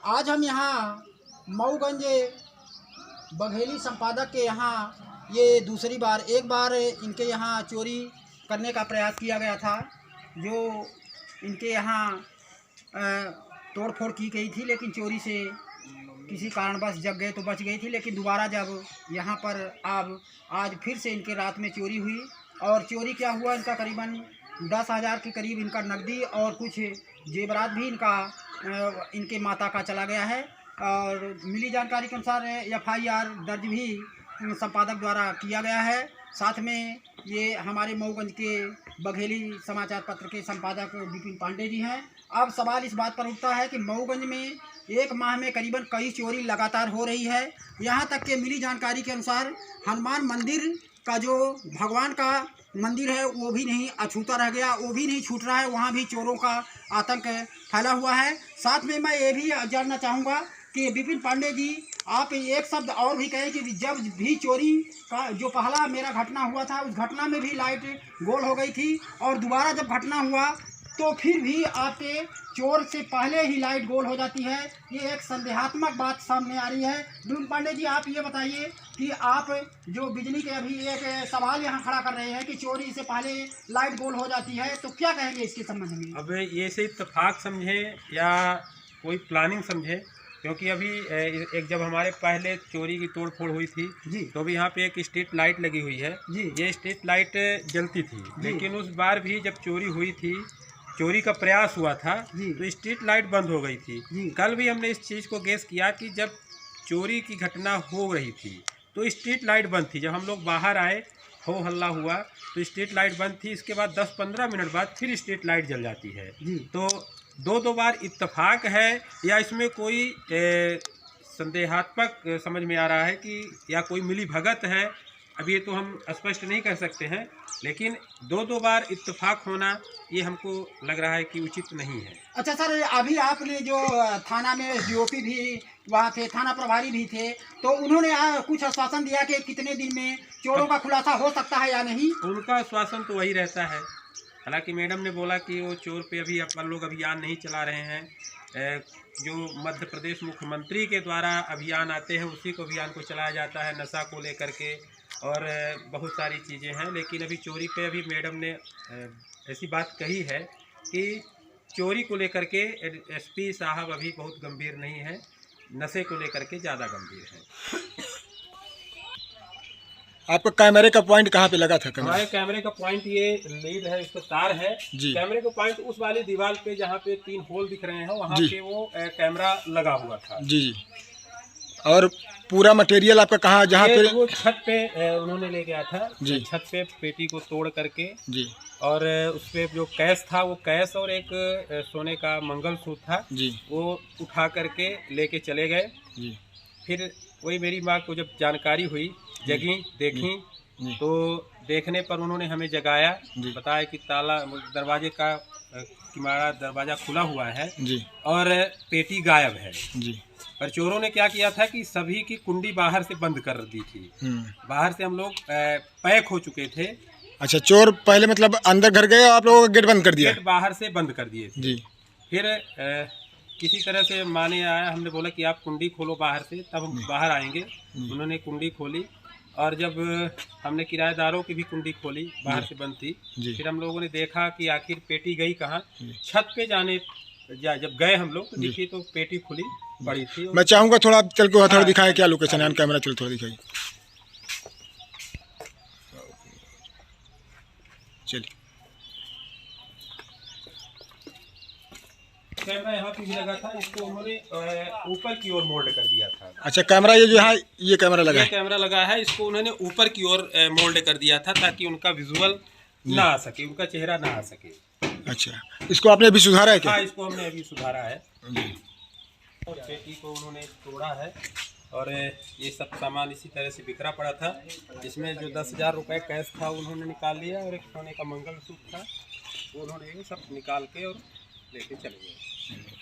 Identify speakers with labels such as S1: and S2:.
S1: आज हम यहाँ मऊगंज बघेली संपादक के यहाँ ये दूसरी बार, एक बार इनके यहाँ चोरी करने का प्रयास किया गया था, जो इनके यहाँ तोड़ फोड़ की गई थी, लेकिन चोरी से किसी कारणवश जग गए तो बच गई थी। लेकिन दोबारा जब यहाँ पर अब आज फिर से इनके रात में चोरी हुई, और चोरी क्या हुआ, इनका करीबन 10,000 के करीब इनका नकदी और कुछ जेवरात भी इनके माता का चला गया है। और मिली जानकारी के अनुसार FIR दर्ज भी संपादक द्वारा किया गया है। साथ में ये हमारे मऊगंज के बघेली समाचार पत्र के संपादक विपिन पांडे जी हैं। अब सवाल इस बात पर उठता है कि मऊगंज में एक माह में करीबन कई चोरी लगातार हो रही है। यहाँ तक कि मिली जानकारी के अनुसार हनुमान मंदिर का जो भगवान का मंदिर है वो भी नहीं अछूता रह गया, वो भी नहीं छूट रहा है, वहाँ भी चोरों का आतंक फैला हुआ है। साथ में मैं ये भी जानना चाहूँगा कि विपिन पांडे जी, आप एक शब्द और भी कहें कि जब भी चोरी का जो पहला मेरा घटना हुआ था, उस घटना में भी लाइट गोल हो गई थी, और दोबारा जब घटना हुआ तो फिर भी आपके चोर से पहले ही लाइट गोल हो जाती है। ये एक संदेहात्मक बात सामने आ रही है। विपिन पांडे जी, आप ये बताइए कि आप जो बिजली के अभी एक सवाल यहाँ खड़ा कर रहे हैं कि चोरी से पहले लाइट गोल हो जाती है, तो क्या कहेंगे इसके संबंध में?
S2: अब ये से इत्तेफाक समझे या कोई प्लानिंग समझे, क्योंकि अभी एक जब हमारे पहले चोरी की तोड़ फोड़ हुई थी
S1: जी,
S2: तो भी यहाँ पे एक स्ट्रीट लाइट लगी हुई है
S1: जी।
S2: ये स्ट्रीट लाइट जलती थी, लेकिन उस बार भी जब चोरी हुई थी, चोरी का प्रयास हुआ था, तो स्ट्रीट लाइट बंद हो गई थी। कल भी हमने इस चीज़ को गेस किया कि जब चोरी की घटना हो रही थी तो स्ट्रीट लाइट बंद थी। जब हम लोग बाहर आए, हो हल्ला हुआ, तो स्ट्रीट लाइट बंद थी। इसके बाद 10-15 मिनट बाद फिर स्ट्रीट लाइट जल जाती है। तो दो बार इत्तेफाक है या इसमें कोई संदेहात्मक समझ में आ रहा है कि या कोई मिली भगत है, अभी ये तो हम स्पष्ट नहीं कर सकते हैं, लेकिन दो बार इत्तेफाक होना ये हमको लग रहा है कि उचित नहीं है।
S1: अच्छा सर, अभी आपने जो थाना में DOP भी वहाँ थे, थाना प्रभारी भी थे, तो उन्होंने कुछ आश्वासन दिया कि कितने दिन में चोरों का खुलासा हो सकता है या नहीं?
S2: उनका आश्वासन तो वही रहता है। हालांकि मैडम ने बोला कि वो चोर पे अभी अपन लोग अभियान नहीं चला रहे हैं। जो मध्य प्रदेश मुख्यमंत्री के द्वारा अभियान आते हैं उसी को अभियान को चलाया जाता है, नशा को लेकर के और बहुत सारी चीज़ें हैं। लेकिन अभी चोरी पे अभी मैडम ने ऐसी बात कही है कि चोरी को लेकर के SP साहब अभी बहुत गंभीर नहीं है, नशे को लेकर के ज़्यादा गंभीर है।
S3: आपका कैमरे का पॉइंट कहाँ पे लगा था?
S2: हमारे कैमरे का पॉइंट ये लीड है, इस पर तार है जी। कैमरे का पॉइंट उस वाली दीवार पे जहाँ पे 3 होल दिख रहे हैं वहाँ पे वो कैमरा लगा हुआ था जी।
S3: और पूरा मटेरियल आपका कहाँ, जहाँ पे?
S2: वो छत पे उन्होंने ले गया था जी। छत पे पेटी को तोड़ करके जी, और उस पे जो कैश था, वो कैश और एक सोने का मंगलसूत्र था जी, वो उठा करके लेके चले गए जी। फिर वही मेरी माँ को जब जानकारी हुई, जगी, देखी, तो देखने पर उन्होंने हमें जगाया, बताया कि ताला दरवाजे का किनारा दरवाज़ा खुला हुआ है जी, और पेटी गायब है जी। पर चोरों ने क्या किया था कि सभी की कुंडी बाहर से बंद कर दी थी। बाहर से हम लोग पैक हो चुके थे।
S3: अच्छा, चोर पहले मतलब अंदर घर गए, आप लोगों का गेट बंद कर दिया?
S2: गेट बाहर से बंद कर दिए थे जी। फिर किसी तरह से माने आया, हमने बोला कि आप कुंडी खोलो बाहर से, तब हम बाहर आएंगे। उन्होंने कुंडी खोली, और जब हमने किराएदारों की भी कुंडी खोली, बाहर से बंद थी। फिर हम लोगों ने देखा कि आखिर पेटी गई कहाँ। छत पे जब गए हम लोग तो देखिए तो पेटी खुली पड़ी थी।
S3: मैं चाहूँगा थोड़ा आप चल के थोड़ा दिखाएं क्या लोकेशन है, कैमरा चल थोड़ा दिखाइए। चलिए,
S2: कैमरा यहाँ पे भी लगा था, इसको उन्होंने ऊपर की ओर मोल्ड कर दिया था।
S3: अच्छा, कैमरा ये जो है, ये कैमरा लगा है?
S2: कैमरा लगा है, इसको उन्होंने ऊपर की ओर मोल्ड कर दिया था ताकि उनका विजुअल ना आ सके, उनका चेहरा ना आ सके।
S3: अच्छा, इसको आपने अभी सुधारा है क्या?
S2: हाँ, इसको हमने अभी सुधारा है। पेटी को उन्होंने तोड़ा है, और ये सब सामान इसी तरह से बिखरा पड़ा था। इसमें जो 10,000 रुपये कैश था उन्होंने निकाल लिया, और एक सोने का मंगलसूत्र था वो उन्होंने ये सब निकाल के और लेके चले गए।